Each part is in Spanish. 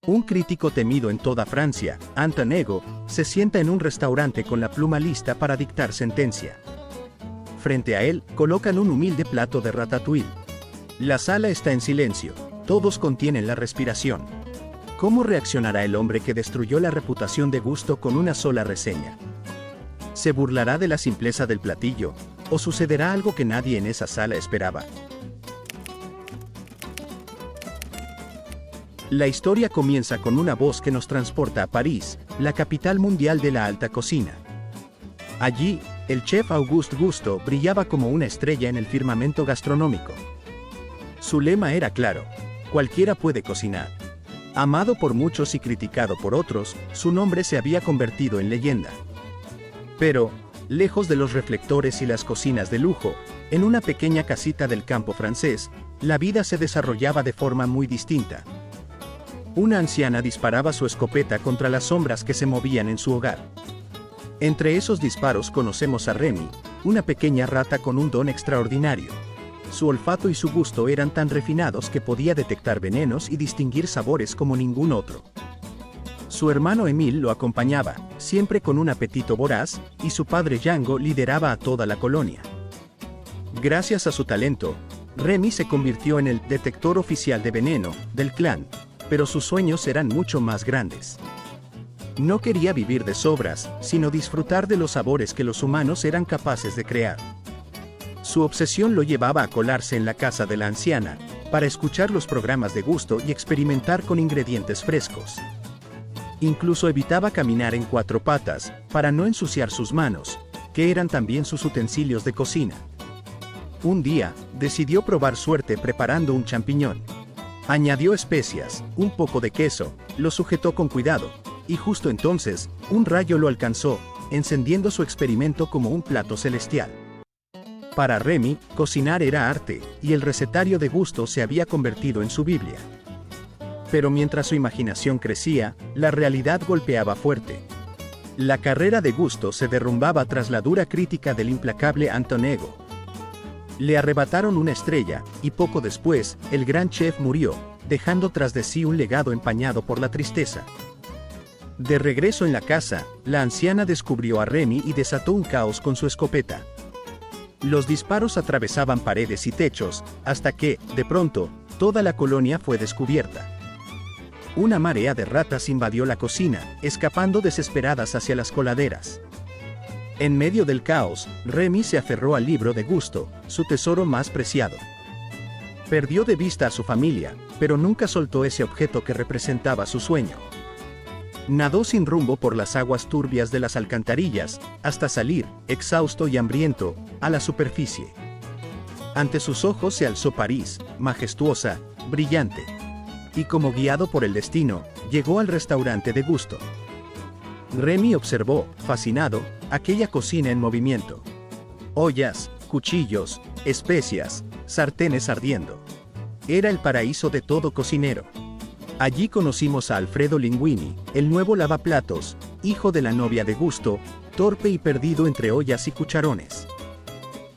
Un crítico temido en toda Francia, Anton Ego, se sienta en un restaurante con la pluma lista para dictar sentencia. Frente a él, colocan un humilde plato de ratatouille. La sala está en silencio, todos contienen la respiración. ¿Cómo reaccionará el hombre que destruyó la reputación de Gusto con una sola reseña? ¿Se burlará de la simpleza del platillo, o sucederá algo que nadie en esa sala esperaba? La historia comienza con una voz que nos transporta a París, la capital mundial de la alta cocina. Allí, el chef Auguste Gusto brillaba como una estrella en el firmamento gastronómico. Su lema era claro: cualquiera puede cocinar. Amado por muchos y criticado por otros, su nombre se había convertido en leyenda. Pero, lejos de los reflectores y las cocinas de lujo, en una pequeña casita del campo francés, la vida se desarrollaba de forma muy distinta. Una anciana disparaba su escopeta contra las sombras que se movían en su hogar. Entre esos disparos conocemos a Remy, una pequeña rata con un don extraordinario. Su olfato y su gusto eran tan refinados que podía detectar venenos y distinguir sabores como ningún otro. Su hermano Émile lo acompañaba, siempre con un apetito voraz, y su padre Django lideraba a toda la colonia. Gracias a su talento, Remy se convirtió en el detector oficial de veneno del clan, pero sus sueños eran mucho más grandes. No quería vivir de sobras, sino disfrutar de los sabores que los humanos eran capaces de crear. Su obsesión lo llevaba a colarse en la casa de la anciana, para escuchar los programas de Gusto y experimentar con ingredientes frescos. Incluso evitaba caminar en cuatro patas, para no ensuciar sus manos, que eran también sus utensilios de cocina. Un día, decidió probar suerte preparando un champiñón. Añadió especias, un poco de queso, lo sujetó con cuidado, y justo entonces, un rayo lo alcanzó, encendiendo su experimento como un plato celestial. Para Remy, cocinar era arte, y el recetario de Gusto se había convertido en su Biblia. Pero mientras su imaginación crecía, la realidad golpeaba fuerte. La carrera de Gusto se derrumbaba tras la dura crítica del implacable Anton Ego. Le arrebataron una estrella, y poco después, el gran chef murió, dejando tras de sí un legado empañado por la tristeza. De regreso en la casa, la anciana descubrió a Remy y desató un caos con su escopeta. Los disparos atravesaban paredes y techos, hasta que, de pronto, toda la colonia fue descubierta. Una marea de ratas invadió la cocina, escapando desesperadas hacia las coladeras. En medio del caos, Remy se aferró al libro de Gusto, su tesoro más preciado. Perdió de vista a su familia, pero nunca soltó ese objeto que representaba su sueño. Nadó sin rumbo por las aguas turbias de las alcantarillas, hasta salir, exhausto y hambriento, a la superficie. Ante sus ojos se alzó París, majestuosa, brillante. Y como guiado por el destino, llegó al restaurante de Gusto. Remy observó, fascinado, aquella cocina en movimiento. Ollas, cuchillos, especias, sartenes ardiendo. Era el paraíso de todo cocinero. Allí conocimos a Alfredo Linguini, el nuevo lavaplatos, hijo de la novia de Gusto, torpe y perdido entre ollas y cucharones.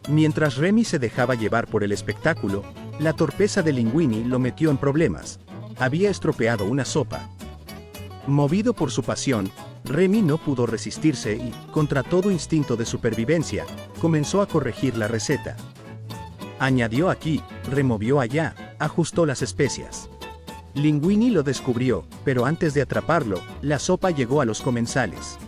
Mientras Remy se dejaba llevar por el espectáculo, la torpeza de Linguini lo metió en problemas. Había estropeado una sopa. Movido por su pasión, Remy no pudo resistirse y, contra todo instinto de supervivencia, comenzó a corregir la receta. Añadió aquí, removió allá, ajustó las especias. Linguini lo descubrió, pero antes de atraparlo, la sopa llegó a los comensales.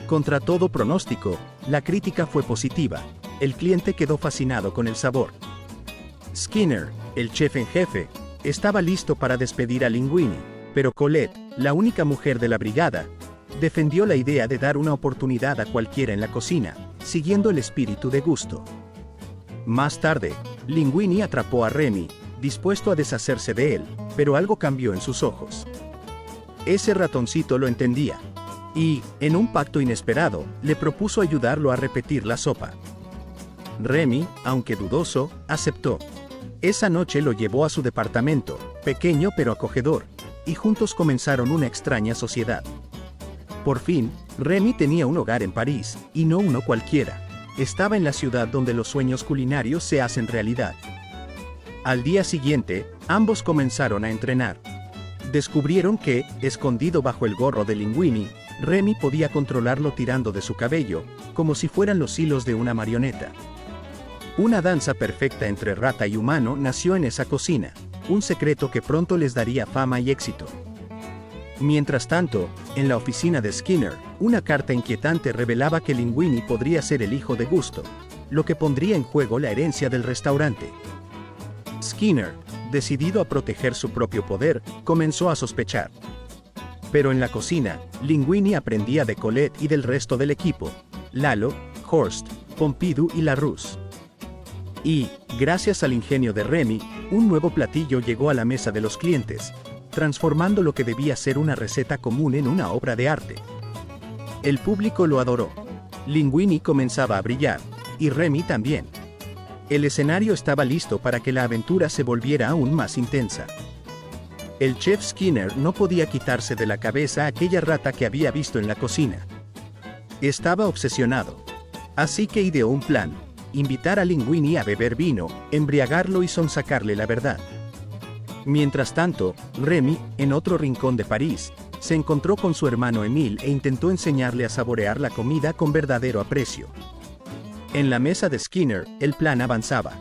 Contra todo pronóstico, la crítica fue positiva. El cliente quedó fascinado con el sabor. Skinner, el chef en jefe, estaba listo para despedir a Linguini, pero Colette, la única mujer de la brigada, defendió la idea de dar una oportunidad a cualquiera en la cocina, siguiendo el espíritu de Gusto. Más tarde, Linguini atrapó a Remy, dispuesto a deshacerse de él, pero algo cambió en sus ojos. Ese ratoncito lo entendía, y, en un pacto inesperado, le propuso ayudarlo a repetir la sopa. Remy, aunque dudoso, aceptó. Esa noche lo llevó a su departamento, pequeño pero acogedor, y juntos comenzaron una extraña sociedad. Por fin, Remy tenía un hogar en París, y no uno cualquiera. Estaba en la ciudad donde los sueños culinarios se hacen realidad. Al día siguiente, ambos comenzaron a entrenar. Descubrieron que, escondido bajo el gorro de Linguini, Remy podía controlarlo tirando de su cabello, como si fueran los hilos de una marioneta. Una danza perfecta entre rata y humano nació en esa cocina, un secreto que pronto les daría fama y éxito. Mientras tanto, en la oficina de Skinner, una carta inquietante revelaba que Linguini podría ser el hijo de Gusto, lo que pondría en juego la herencia del restaurante. Skinner, decidido a proteger su propio poder, comenzó a sospechar. Pero en la cocina, Linguini aprendía de Colette y del resto del equipo, Lalo, Horst, Pompidou y Larousse. Y, gracias al ingenio de Remy, un nuevo platillo llegó a la mesa de los clientes, transformando lo que debía ser una receta común en una obra de arte. El público lo adoró. Linguini comenzaba a brillar, y Remy también. El escenario estaba listo para que la aventura se volviera aún más intensa. El chef Skinner no podía quitarse de la cabeza aquella rata que había visto en la cocina. Estaba obsesionado. Así que ideó un plan: invitar a Linguini a beber vino, embriagarlo y sonsacarle la verdad. Mientras tanto, Remy, en otro rincón de París, se encontró con su hermano Émile e intentó enseñarle a saborear la comida con verdadero aprecio. En la mesa de Skinner, el plan avanzaba.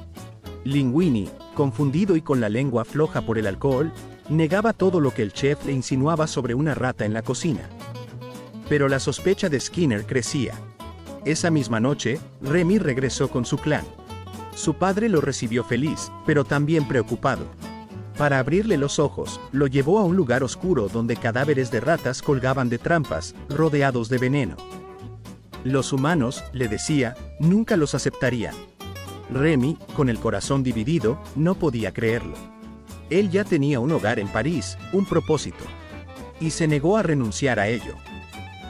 Linguini, confundido y con la lengua floja por el alcohol, negaba todo lo que el chef le insinuaba sobre una rata en la cocina. Pero la sospecha de Skinner crecía. Esa misma noche, Remy regresó con su clan. Su padre lo recibió feliz, pero también preocupado. Para abrirle los ojos, lo llevó a un lugar oscuro donde cadáveres de ratas colgaban de trampas, rodeados de veneno. Los humanos, le decía, nunca los aceptarían. Remy, con el corazón dividido, no podía creerlo. Él ya tenía un hogar en París, un propósito. Y se negó a renunciar a ello.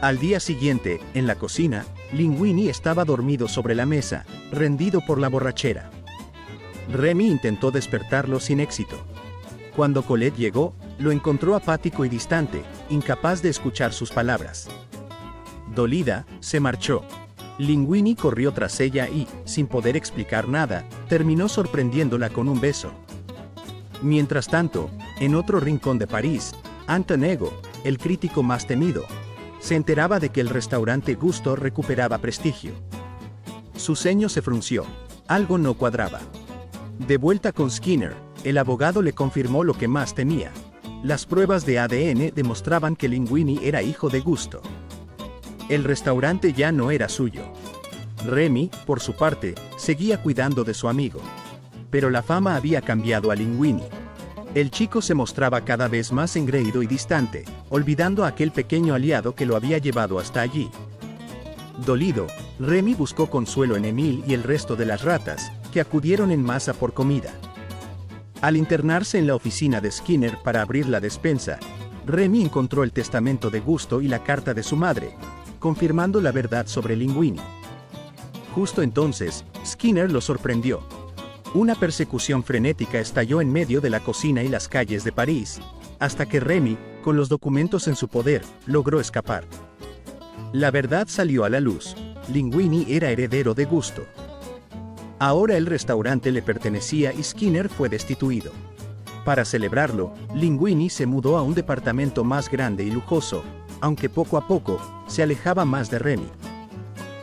Al día siguiente, en la cocina, Linguini estaba dormido sobre la mesa, rendido por la borrachera. Remy intentó despertarlo sin éxito. Cuando Colette llegó, lo encontró apático y distante, incapaz de escuchar sus palabras. Dolida, se marchó. Linguini corrió tras ella y, sin poder explicar nada, terminó sorprendiéndola con un beso. Mientras tanto, en otro rincón de París, Anton Ego, el crítico más temido, se enteraba de que el restaurante Gusto recuperaba prestigio. Su ceño se frunció. Algo no cuadraba. De vuelta con Skinner, el abogado le confirmó lo que más temía. Las pruebas de ADN demostraban que Linguini era hijo de Gusto. El restaurante ya no era suyo. Remy, por su parte, seguía cuidando de su amigo. Pero la fama había cambiado a Linguini. El chico se mostraba cada vez más engreído y distante, olvidando a aquel pequeño aliado que lo había llevado hasta allí. Dolido, Remy buscó consuelo en Émile y el resto de las ratas, que acudieron en masa por comida. Al internarse en la oficina de Skinner para abrir la despensa, Remy encontró el testamento de Gusto y la carta de su madre, confirmando la verdad sobre Linguini. Justo entonces, Skinner lo sorprendió. Una persecución frenética estalló en medio de la cocina y las calles de París, hasta que Remy, con los documentos en su poder, logró escapar. La verdad salió a la luz: Linguini era heredero de Gusto. Ahora el restaurante le pertenecía y Skinner fue destituido. Para celebrarlo, Linguini se mudó a un departamento más grande y lujoso, aunque poco a poco, se alejaba más de Remy.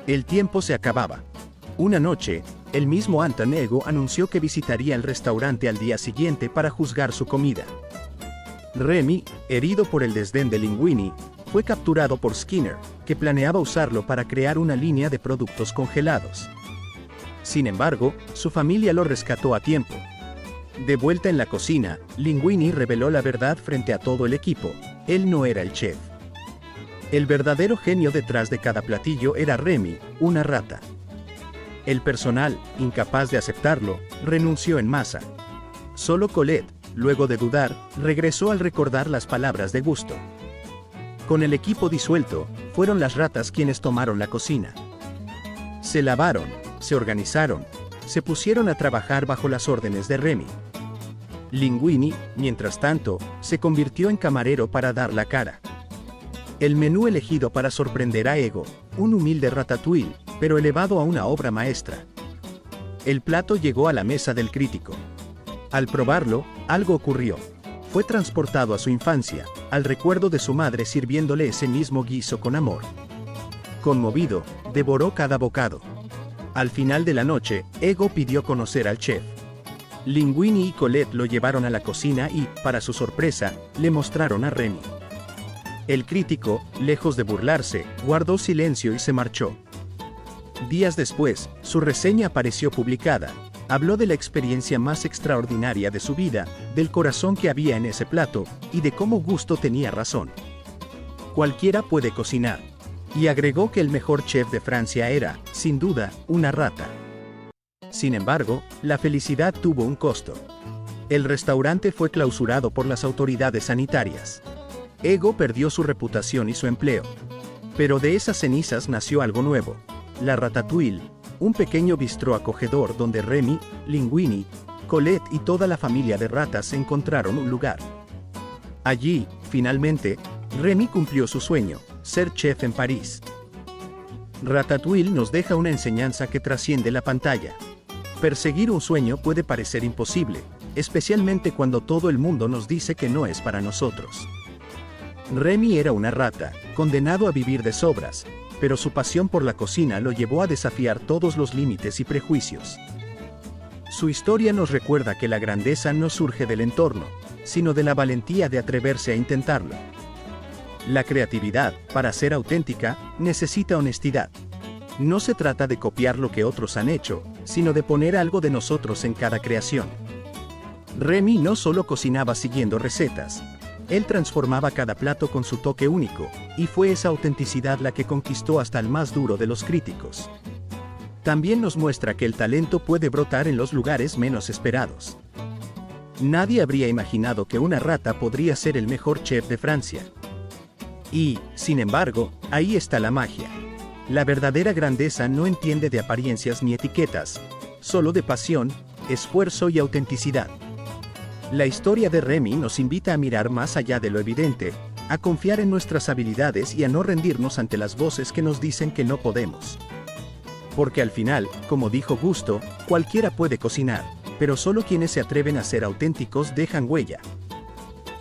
El tiempo se acababa. Una noche, el mismo Anton Ego anunció que visitaría el restaurante al día siguiente para juzgar su comida. Remy, herido por el desdén de Linguini, fue capturado por Skinner, que planeaba usarlo para crear una línea de productos congelados. Sin embargo, su familia lo rescató a tiempo. De vuelta en la cocina, Linguini reveló la verdad frente a todo el equipo: él no era el chef. El verdadero genio detrás de cada platillo era Remy, una rata. El personal, incapaz de aceptarlo, renunció en masa. Solo Colette, luego de dudar, regresó al recordar las palabras de Gusto. Con el equipo disuelto, fueron las ratas quienes tomaron la cocina. Se lavaron, se organizaron, se pusieron a trabajar bajo las órdenes de Remy. Linguini, mientras tanto, se convirtió en camarero para dar la cara. El menú elegido para sorprender a Ego, un humilde ratatouille, pero elevado a una obra maestra. El plato llegó a la mesa del crítico. Al probarlo, algo ocurrió. fue transportado a su infancia, al recuerdo de su madre sirviéndole ese mismo guiso con amor. Conmovido, devoró cada bocado. Al final de la noche, Ego pidió conocer al chef. Linguini y Colette lo llevaron a la cocina y, para su sorpresa, le mostraron a Remy. El crítico, lejos de burlarse, guardó silencio y se marchó. Días después, su reseña apareció publicada. Habló de la experiencia más extraordinaria de su vida, del corazón que había en ese plato, y de cómo Gusto tenía razón. Cualquiera puede cocinar. Y agregó que el mejor chef de Francia era, sin duda, una rata. Sin embargo, la felicidad tuvo un costo. El restaurante fue clausurado por las autoridades sanitarias. Ego perdió su reputación y su empleo. Pero de esas cenizas nació algo nuevo. La Ratatouille, un pequeño bistró acogedor donde Remy, Linguini, Colette y toda la familia de ratas encontraron un lugar. Allí, finalmente, Remy cumplió su sueño, ser chef en París. Ratatouille nos deja una enseñanza que trasciende la pantalla. Perseguir un sueño puede parecer imposible, especialmente cuando todo el mundo nos dice que no es para nosotros. Remy era una rata, condenado a vivir de sobras, pero su pasión por la cocina lo llevó a desafiar todos los límites y prejuicios. Su historia nos recuerda que la grandeza no surge del entorno, sino de la valentía de atreverse a intentarlo. La creatividad, para ser auténtica, necesita honestidad. No se trata de copiar lo que otros han hecho, sino de poner algo de nosotros en cada creación. Remy no solo cocinaba siguiendo recetas. Él transformaba cada plato con su toque único, y fue esa autenticidad la que conquistó hasta el más duro de los críticos. También nos muestra que el talento puede brotar en los lugares menos esperados. Nadie habría imaginado que una rata podría ser el mejor chef de Francia. Y, sin embargo, ahí está la magia. La verdadera grandeza no entiende de apariencias ni etiquetas, solo de pasión, esfuerzo y autenticidad. La historia de Remy nos invita a mirar más allá de lo evidente, a confiar en nuestras habilidades y a no rendirnos ante las voces que nos dicen que no podemos. Porque al final, como dijo Gusto, cualquiera puede cocinar, pero solo quienes se atreven a ser auténticos dejan huella.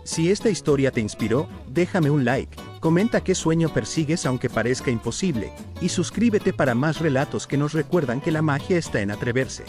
Si esta historia te inspiró, déjame un like, comenta qué sueño persigues aunque parezca imposible, y suscríbete para más relatos que nos recuerdan que la magia está en atreverse.